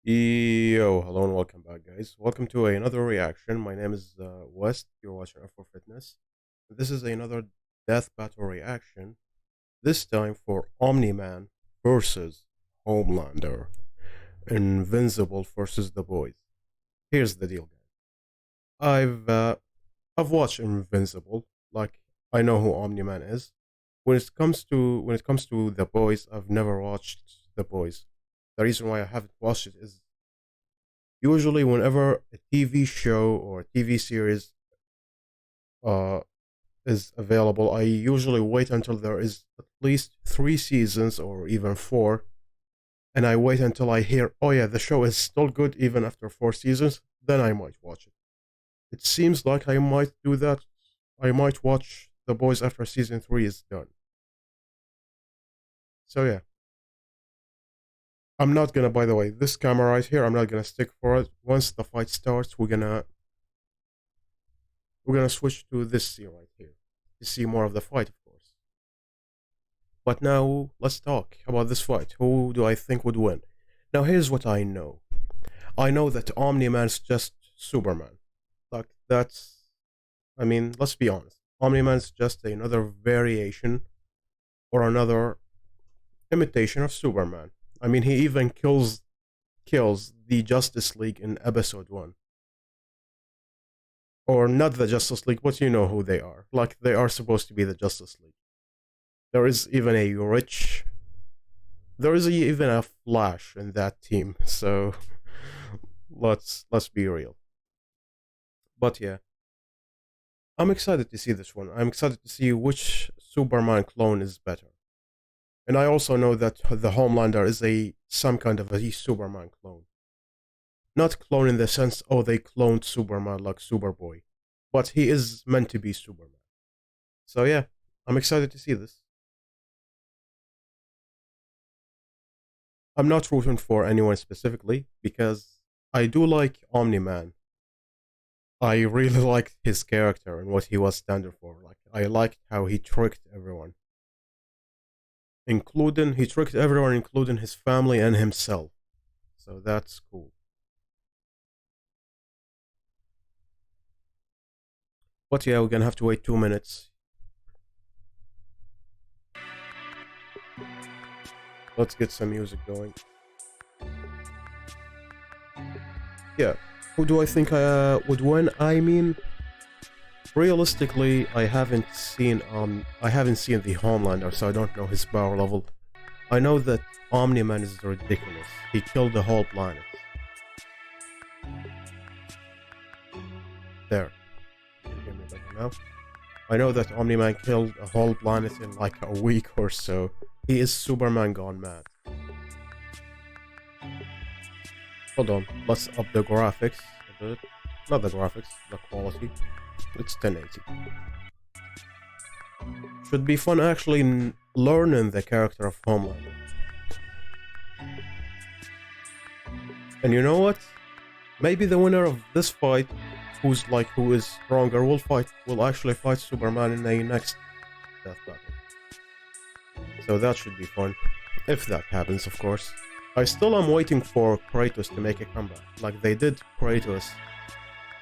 Yo, hello and welcome back, guys. Welcome to another reaction. My name is West. You're watching F for Fitness. This is another death battle reaction. This time for Omni-Man versus Homelander. Invincible versus the boys. Here's the deal, guys. I've watched Invincible. Like I know who Omni-Man is. When it comes to the boys, I've never watched the boys. The reason why I haven't watched it is usually whenever a TV show or a TV series uh is available, I usually wait until there is at least 3 seasons or even four, and I wait until I hear, oh yeah, the show is still good even after 4 seasons, then I might watch it. It seems like I might do that. I might watch The Boys after season 3 is done. So yeah. I'm not gonna, by the way, this camera right here, I'm not gonna stick for it. Once the fight starts, we're gonna switch to this scene right here to see more of the fight, of course. But now let's talk about this fight. Who do I think would win? Now here's what I know. I know that Omni-Man's just Superman. Like I mean, let's be honest. Omni-Man's just another variation or another imitation of Superman. I mean, he even kills the Justice League in episode 1. Or not the Justice League, but you know who they are. Like they are supposed to be the Justice League. There is even a rich there is even a Flash in that team. So let's be real. But yeah, I'm excited to see this one. I'm excited to see which Superman clone is better. And I also know that the Homelander is some kind of a Superman clone. Not clone in the sense, oh, they cloned Superman like Superboy, but he is meant to be Superman. So yeah, I'm excited to see this. I'm not rooting for anyone specifically because I do like Omni-Man. I really liked his character and what he was standing for. Like I liked how he tricked everyone, including his family and himself. So that's cool. But yeah, we're gonna have to wait 2 minutes. Let's get some music going. Yeah, who do I think would win? I mean, realistically, I haven't seen the Homelander, so I don't know his power level. I know that Omni-Man is ridiculous. He killed the whole planet. There, you can hear me better now. I know that Omni-Man killed a whole planet in like a week or so. He is Superman gone mad. Hold on, let's up the graphics a bit. Not the graphics, the quality. It's 1080. Should be fun actually learning the character of Homelander. And you know what? Maybe the winner of this fight, who is stronger, will actually fight Superman in the next death battle. So that should be fun. If that happens, of course. I still am waiting for Kratos to make a comeback, like they did Kratos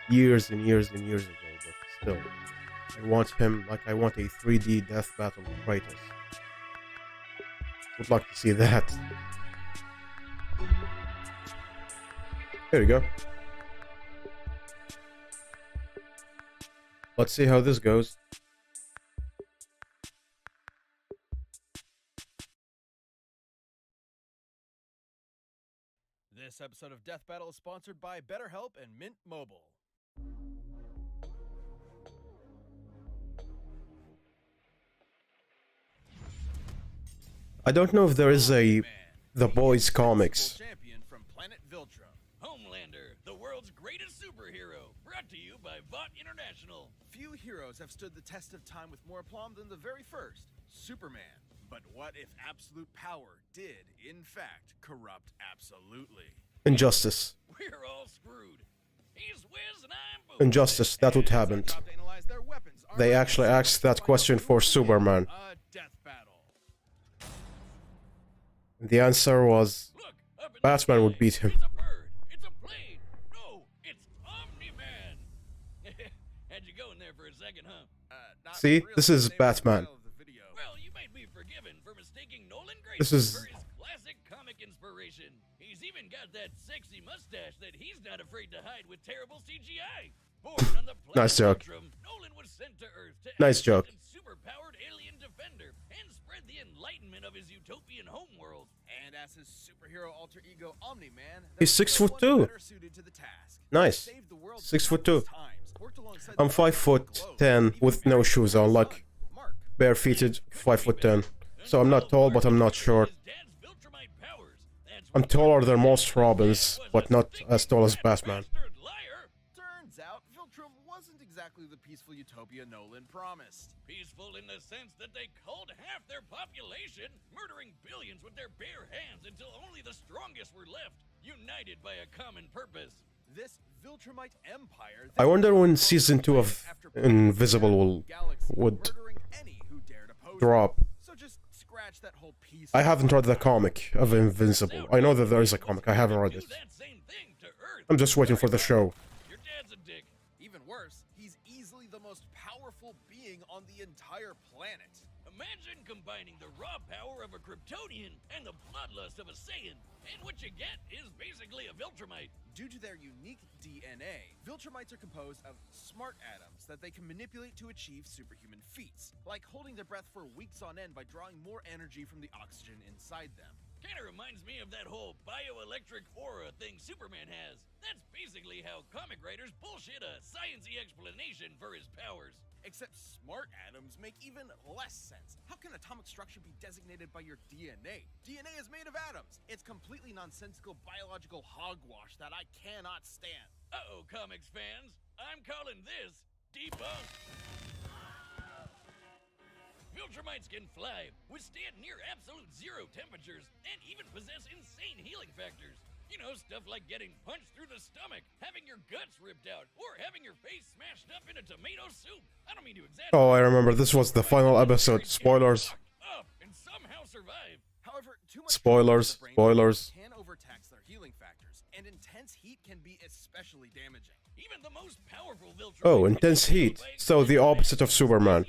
years and years and years ago, but still. I want a 3D death battle with Kratos. Would like to see that. Here we go. Let's see how this goes. This episode of Death Battle is sponsored by BetterHelp and Mint Mobile. I don't know if there is The Boys comics. Champion from planet Viltrum. Homelander, the world's greatest superhero, brought to you by Vought International. Few heroes have stood the test of time with more aplomb than the very first, Superman. But what if absolute power did, in fact, corrupt absolutely? Injustice. We're all screwed. He's Wiz and I'm Boo. Injustice, that would happen. They actually asked that question for Superman. A death battle. The answer was Look, up in Batman the would sky. beat him. It's a bird. See, this is Batman. Well, you might be forgiven for mistaking Nolan This Grayson is- for his classic comic inspiration. He's even got that sexy mustache that he's not afraid to hide with terrible CGI. Born on the planet Nice joke. Spectrum, Nolan was sent to Earth to Nice act joke. as a super-powered alien defender and spread the enlightenment of his utopian homeworld. And as his superhero alter ego Omni-Man, He's 6'2". Nice. 6'2". I'm 5'10" with no shoes on, like barefooted 5'10". So I'm not tall, but I'm not short. His dad's Viltrumite powers. That's I'm what taller Viltrumite than most Robins, was, but a not thick as tall as fat Batman. bastard liar. Turns out, Viltrum wasn't exactly the peaceful utopia Nolan promised. Peaceful in the sense that they culled half their population, murdering billions with their bare hands until only the strongest were left, united by a common purpose. This Viltrumite empire. I wonder when season 2 of Invincible would drop. So just scratch that whole piece. I haven't read the comic of Invincible. I know that there is a comic. I haven't read it. Do that same thing to Earth. I'm just waiting for the show. Your dad's a dick. Even worse, he's easily the most powerful being on the entire planet. Imagine combining the raw power of a Kryptonian and the bloodlust of a Saiyan, and what you get is basically a Viltrumite. Due to their unique DNA, Viltrumites are composed of smart atoms that they can manipulate to achieve superhuman feats, like holding their breath for weeks on end by drawing more energy from the oxygen inside them. Kinda reminds me of that whole bioelectric aura thing Superman has. That's basically how comic writers bullshit a science-y explanation for his powers. Except smart atoms make even less sense. How can atomic structure be designated by your DNA? DNA is made of atoms. It's completely nonsensical biological hogwash that I cannot stand. Uh-oh, comics fans. I'm calling this debunked. Viltrumites can fly, withstand near absolute zero temperatures, and even possess insane healing factors. You know, stuff like getting punched through the stomach, having your guts ripped out, or having your face smashed up in a tomato soup. I don't mean to exaggerate. Oh, I remember. This was the final episode. Spoilers. Up and somehow survive. However, too much Spoilers, heat in the brain spoilers. can overtax their healing factors, and intense heat can be especially damaging. Even the most powerful Viltrumite. Oh, intense heat. So the opposite of Superman.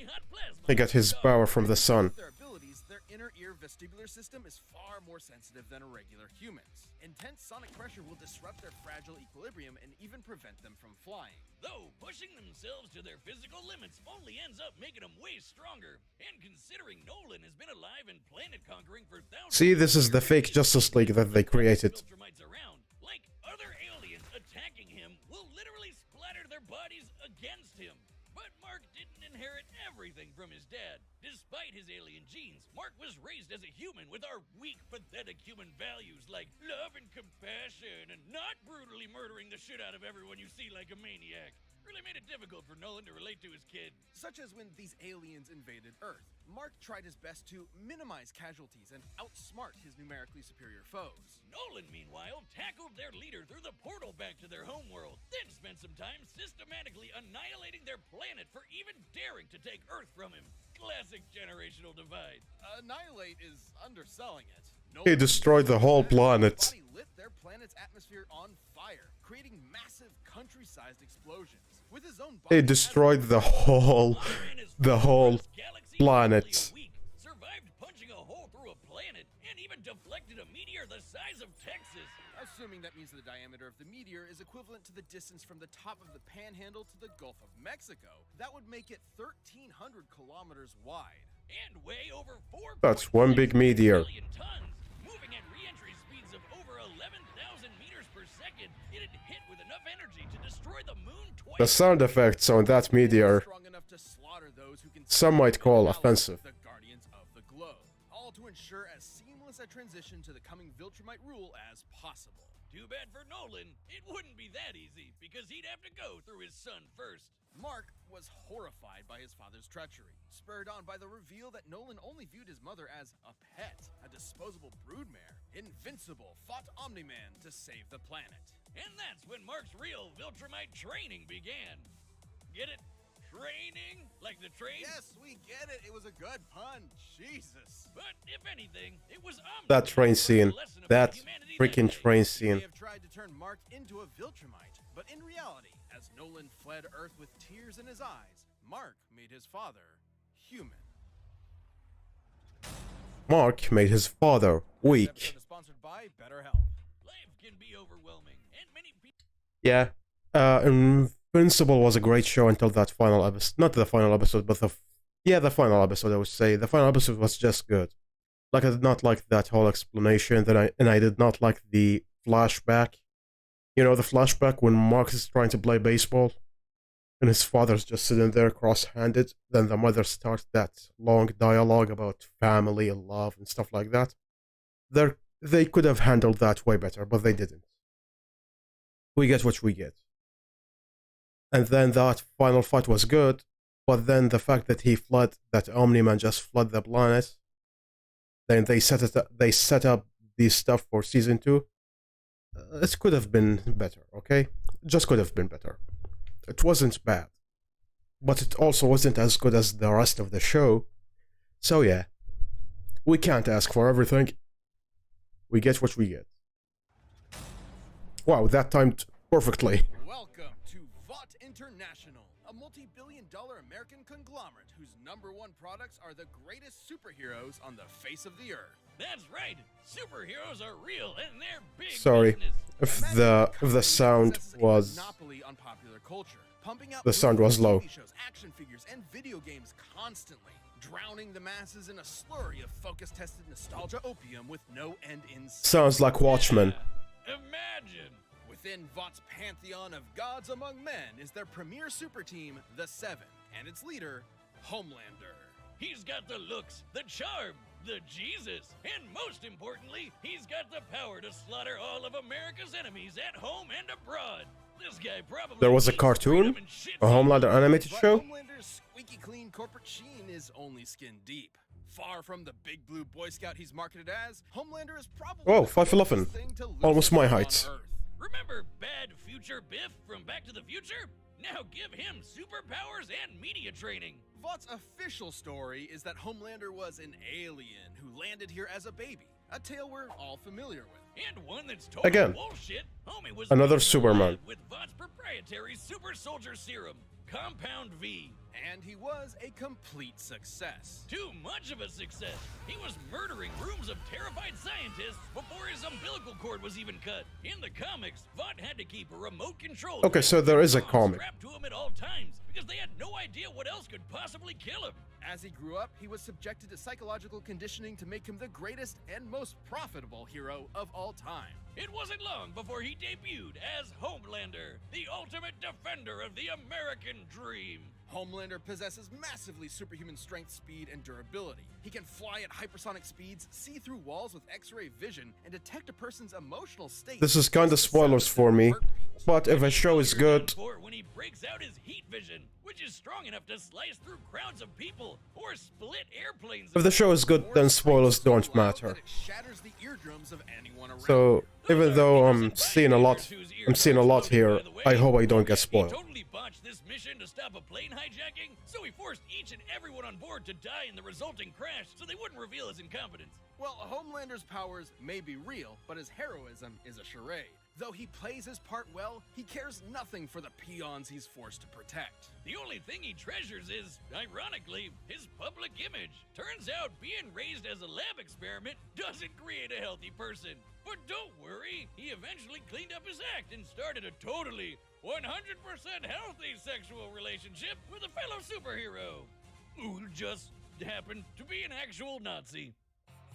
He got his power from the sun. With their abilities, their inner ear vestibular system is far more sensitive than a regular human's. Intense sonic pressure will disrupt their fragile equilibrium and even prevent them from flying. Though pushing themselves to their physical limits only ends up making them way stronger. And considering Nolan has been alive and planet conquering for thousands. See, this is the fake Justice League that they created. Viltrumites around, like other aliens attacking him, will literally splatter their bodies against him. But Mark didn't inherit everything from his dad. Despite his alien genes, Mark was raised as a human with our weak, pathetic human values like love and compassion and not brutally murdering the shit out of everyone you see like a maniac. Really made it difficult for Nolan to relate to his kid. Such as when these aliens invaded Earth. Mark tried his best to minimize casualties and outsmart his numerically superior foes. Nolan, meanwhile, tackled their leader through the portal back to their homeworld, then spent some time systematically annihilating their planet for even daring to take Earth from him. Classic generational divide. Annihilate is underselling it. He destroyed the whole planet. His body lit their planet's atmosphere on fire, creating massive country-sized explosions. With his own body He destroyed the whole planet. Survived punching a hole through a planet and even deflected a meteor the size of Texas. Assuming that means the diameter of the meteor is equivalent to the distance from the top of the Panhandle to the Gulf of Mexico, that would make it 1,300 kilometers wide. And weigh over 4. That's one big meteor. Tons. Moving at re-entry speeds of over 11,000 meters per second, it had hit with enough energy to destroy the moon twice. The sound effects on that meteor, Strong enough to slaughter those who can some might call offensive. the guardians of the globe, all to ensure as seamless a transition to the coming Viltrumite rule as possible. Too bad for Nolan, it wouldn't be that easy, because he'd have to go through his son first. Mark was horrified by his father's treachery, spurred on by the reveal that Nolan only viewed his mother as a pet, a disposable broodmare. Invincible fought Omni-Man to save the planet. And that's when Mark's real Viltrumite training began. Get it? Training? Like the train? Yes, we get it. It was a good pun. Jesus. But if anything, it was Omni-Man That train who scene. learned a lesson about That humanity freaking that day. train They scene. have tried to turn Mark into a Viltrumite, but in reality, as Nolan fled Earth with tears in his eyes, Mark made his father human. Mark made his father This weak. episode is sponsored by BetterHelp. Life can be overwhelming, and many people. Yeah. Invincible was a great show until that final episode. Not the final episode, but the final episode, I would say. The final episode was just good. Like, I did not like that whole explanation, and I did not like the flashback. You know, the flashback when Mark is trying to play baseball, and his father's just sitting there cross-handed. Then the mother starts that long dialogue about family and love and stuff like that. They could have handled that way better, but they didn't. We get what we get. And then that final fight was good, but then the fact that that Omni-Man just flooded the planet, then they set up this stuff for season 2. It could have been better, okay? Just could have been better. It wasn't bad, but it also wasn't as good as the rest of the show. So yeah, we can't ask for everything. We get what we get. Wow, that timed perfectly. Welcome to Vought International, a multi-billion-dollar American conglomerate whose #1 products are the greatest superheroes on the face of the earth. That's right. Superheroes are real, and they're big. Sorry. business. If the sound Possesses a was monopoly on popular culture, pumping out The sound was movies, low. TV shows, action figures, and video games constantly, drowning the masses in a slurry of focus-tested nostalgia opium with no end in sight. sounds like Watchmen. Yeah. Imagine. Within Vought's pantheon of gods among men is their premier super team, the Seven, and its leader, Homelander. He's got the looks, the charm, the Jesus, and most importantly, he's got the power to slaughter all of America's enemies at home and abroad. This guy probably There was a hates cartoon? freedom and shit A Homelander animated But show? Homelander's squeaky clean corporate sheen is only skin deep. Far from the big blue Boy Scout he's marketed as, Homelander is probably Oh, the 5'11". closest thing to Almost my Lucifer on height. Earth. Remember Bad Future Biff from Back to the Future? Now give him superpowers and media training. Vought's official story is that Homelander was an alien who landed here as a baby, a tale we're all familiar with. And one that's total Again, bullshit. Homie was another made Superman. alive with Vought's proprietary super soldier serum, Compound V. And he was a complete success. Too much of a success. He was murdering rooms of terrified scientists before his umbilical cord was even cut. In the comics, Vought had to keep a remote control. Okay, so there is a bomb comic. strapped to him at all times because they had no idea what else could possibly kill him. As he grew up, he was subjected to psychological conditioning to make him the greatest and most profitable hero of all time. It wasn't long before he debuted as Homelander, the ultimate defender of the American dream. Homelander possesses massively superhuman strength, speed, and durability. He can fly at hypersonic speeds, see through walls with X-ray vision, and detect a person's emotional state. This is kinda spoilers for me, but if a show is good, For when he breaks out his heat vision, which is strong enough to slice through crowds of people or split airplanes. if the show is good, then spoilers don't matter. It shatters the eardrums of anyone around. So even though I'm seeing a lot here, I hope I don't get He spoiled. totally botched this mission to stop a plane hijacking, so he forced each and everyone on board to die in the resulting crash so they wouldn't reveal his incompetence. Well, Homelander's powers may be real, but his heroism is a charade. Though he plays his part well, he cares nothing for the peons he's forced to protect. The only thing he treasures is, ironically, his public image. Turns out being raised as a lab experiment doesn't create a healthy person. But don't worry, he eventually cleaned up his act and started a totally 100% healthy sexual relationship with a fellow superhero, who just happened to be an actual Nazi.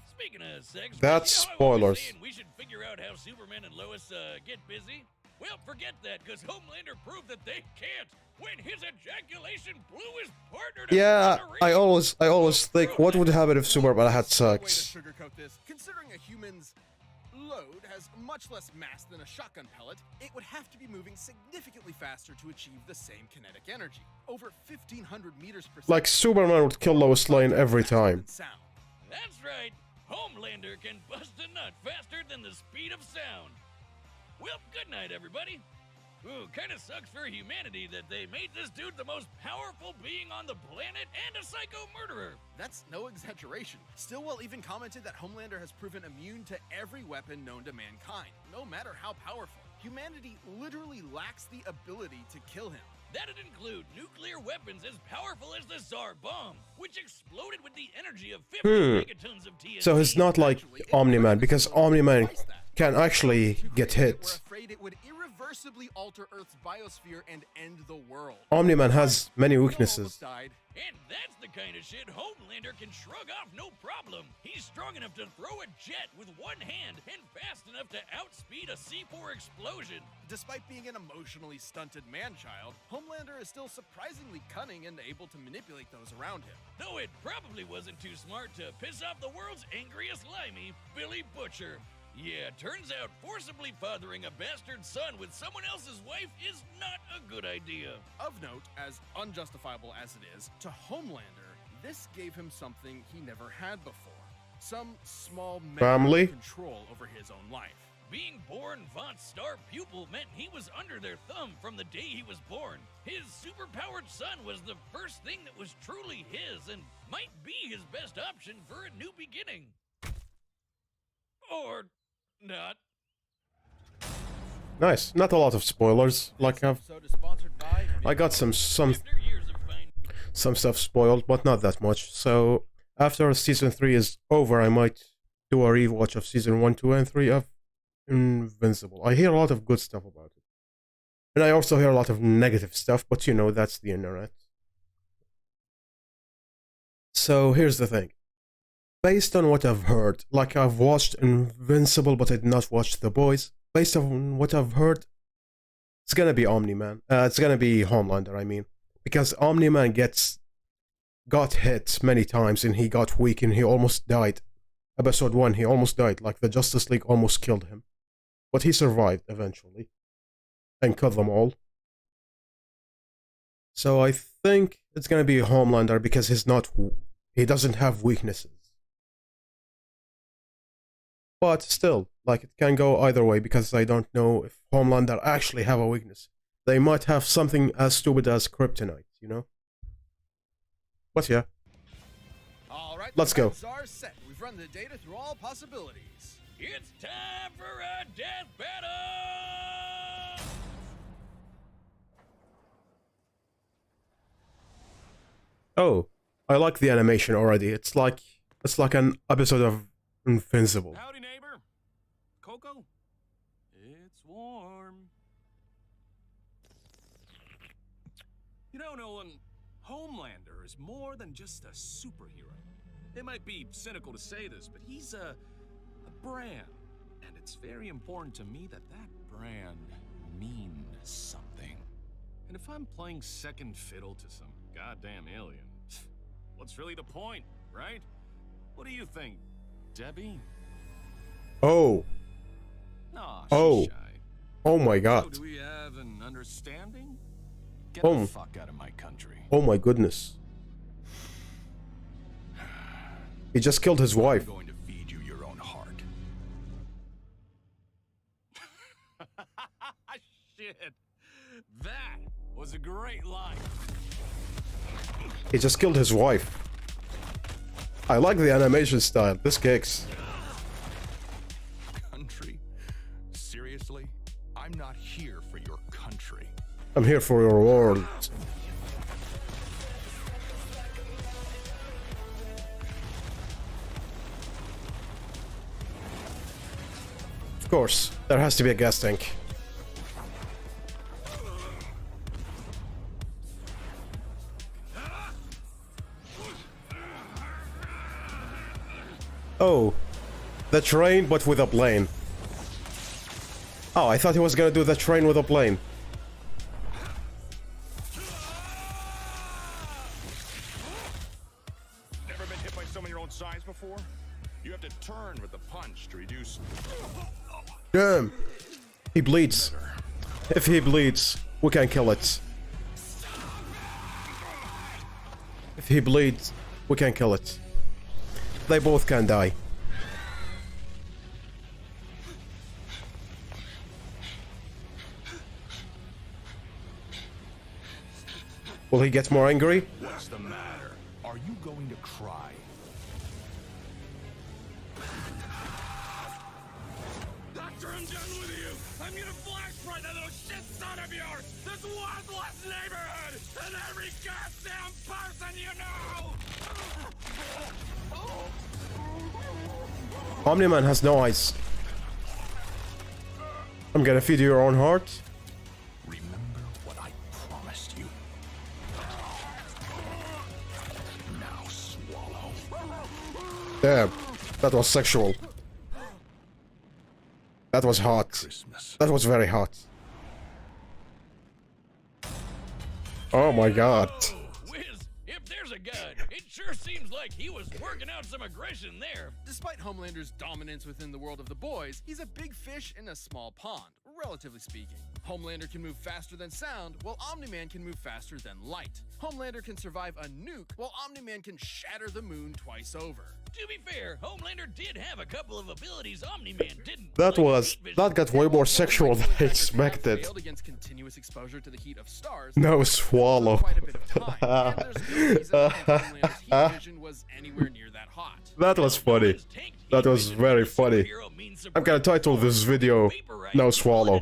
Speaking of sex, That's you know, I was spoilers. saying we should figure out how Superman and Lois get busy. Well, forget that, because Homelander proved that they can't. When his ejaculation blew his partner to Yeah, I smithereens. always think, what would happen if Superman had Way to sex? sugarcoat this. Considering a human's load has much less mass than a shotgun pellet, it would have to be moving significantly faster to achieve the same kinetic energy. Over 1,500 meters per second. Like, Superman would kill Lois Lane every faster time. than sound. That's right. Homelander can bust a nut faster than the speed of sound. Well, good night, everybody. Ooh, kinda sucks for humanity that they made this dude the most powerful being on the planet and a psycho murderer. That's no exaggeration. Stillwell even commented that Homelander has proven immune to every weapon known to mankind, no matter how powerful. Humanity literally lacks the ability to kill him. That'd include nuclear weapons as powerful as the Tsar bomb, which exploded with the energy of 50 megatons of TNT. So he's not like Omni-Man, because Omni-Man can actually get We're hit. afraid it would irreversibly alter Earth's biosphere and end the world. Omni-Man has many Bill weaknesses. almost died. And that's the kind of shit Homelander can shrug off no problem. He's strong enough to throw a jet with one hand and fast enough to outspeed a C4 explosion. Despite being an emotionally stunted man-child, Homelander is still surprisingly cunning and able to manipulate those around him. Though it probably wasn't too smart to piss off the world's angriest limey, Billy Butcher. Yeah, turns out forcibly fathering a bastard son with someone else's wife is not a good idea. Of note, as unjustifiable as it is, to Homelander, this gave him something he never had before. Some small Family? control over his own life. Being born Vought's star pupil meant he was under their thumb from the day he was born. His superpowered son was the first thing that was truly his and might be his best option for a new beginning. Or not. Nice. Not a lot of spoilers. Like Episode is sponsored by I got some After years of fine stuff spoiled, but not that much. So after season 3 is over, I might do a rewatch of season 1, 2, and 3 of Invincible. I hear a lot of good stuff about it. And I also hear a lot of negative stuff, but you know, that's the internet. So here's the thing. Based on what I've heard, like I've watched Invincible, but I did not watch The Boys. Based on what I've heard, it's gonna be Omni-Man. It's gonna be Homelander, I mean. Because Omni-Man got hit many times and he got weak and he almost died. Episode 1, he almost died. Like the Justice League almost killed him. But he survived eventually. And killed them all. So I think it's gonna be Homelander because he doesn't have weaknesses. But still, like, it can go either way because I don't know if Homelander actually have a weakness. They might have something as stupid as kryptonite, you know? But yeah, All right, Let's go. Are set. We've run the data through all possibilities. It's time for a death battle! oh, I like the animation already. It's like an episode of Invincible. Howdy, neighbor. Coco? It's warm. You know, Nolan, Homelander is more than just a superhero. It might be cynical to say this, but he's a brand. And it's very important to me that that brand means something. And if I'm playing second fiddle to some goddamn alien, what's really the point, right? What do you think, Debbie? Oh, Aw, Oh. she's shy. oh my So god. do we have an understanding? Get Oh. the fuck out of my country. Oh my goodness. He just killed his wife. I'm going to feed you your own heart. Shit. That was a great line. He just killed his wife. I like the animation style. This kicks. Country? Seriously? I'm not here for your country. I'm here for your world. Of course, there has to be a gas tank. Oh, the train, but with a plane. Oh, I thought he was gonna do the train with a plane. Never been hit by someone your own size before? You have to turn with the punch to reduce. Damn! He bleeds. If he bleeds, we can kill it. If he bleeds, we can kill it. They both can die. Will he get more angry? What's the matter? Are you going to cry? Doctor, I'm done with you. I'm gonna flashpoint that little shit son of yours! This worthless neighborhood! And every goddamn person you know! Omni-Man has no eyes. I'm gonna feed you your own heart. Remember what I promised you. Now swallow. Damn, that was sexual. That was hot. Christmas. That was very hot. Oh my god. Wiz, if there's a god, it sure seems like he was working out some aggression there. Despite Homelander's dominance within the world of the boys, he's a big fish in a small pond, relatively speaking. Homelander can move faster than sound, while Omni-Man can move faster than light. Homelander can survive a nuke, while Omni-Man can shatter the moon twice over. To be fair, Homelander did have a couple of abilities Omni-Man didn't. That got way more sexual than I expected. Failed against continuous exposure to the heat of stars. No swallow. Quite a bit of time, and there's no reason Homelander's heat vision was anywhere near that hot. That was funny. That was very funny. I'm gonna title this video No Swallow.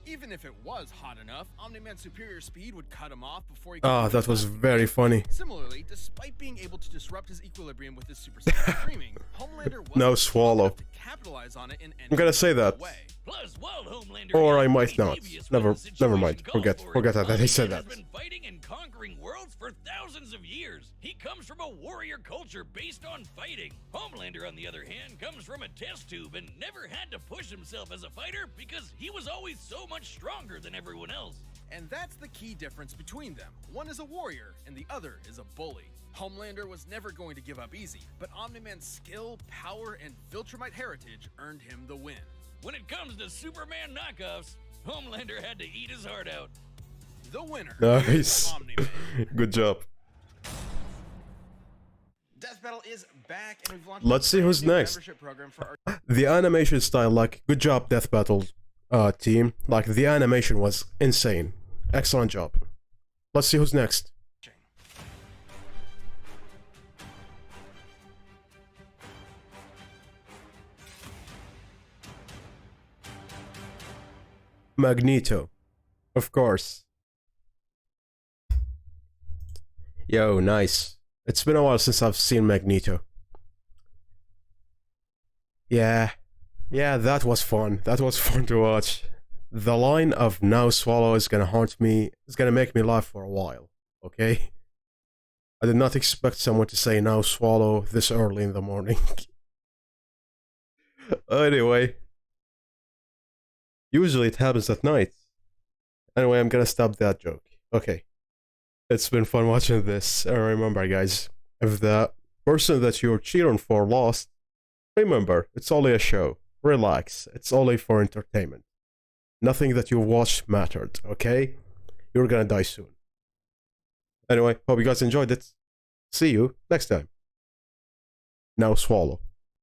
Even if it was hot enough, Omni-Man's superior speed would cut him off before he could... Ah, that was very funny. Similarly, despite being able to disrupt his equilibrium with his supersonic screaming, Homelander wasn't No swallow. able to capitalize on it in any I'm gonna say that. way. Plus, while Homelander Or I is might not. devious Never when the mind. situation calls for Forget it, that he said Omni-Man that. has been fighting and conquering worlds for thousands of years. He comes from a warrior culture based on fighting. Homelander, on the other hand, comes from a test tube and never had to push himself as a fighter because he was always so much stronger than everyone else. And that's the key difference between them. One is a warrior, and the other is a bully. Homelander was never going to give up easy, but Omni-Man's skill, power, and Viltrumite heritage earned him the win. When it comes to Superman knockoffs, Homelander had to eat his heart out. The winner Nice. is Omni-Man. Good job. Death Battle is back, and we've launched Let's see a who's brand new next. membership program for our The animation style, like, good job, Death Battle team. Like, the animation was insane. Excellent job. Let's see who's next. Magneto. Of course. Yo, nice. It's been a while since I've seen Magneto. Yeah, that was fun. That was fun to watch. The line of "Now swallow" is gonna haunt me. It's gonna make me laugh for a while. Okay. I did not expect someone to say "Now swallow" this early in the morning. Anyway, usually it happens at night. Anyway, I'm gonna stop that joke. Okay. It's been fun watching this. And remember, guys, if the person that you're cheering for lost, remember, it's only a show. Relax. It's only for entertainment. Nothing that you watched mattered, okay? You're gonna die soon. Anyway, hope you guys enjoyed it. See you next time. Now swallow.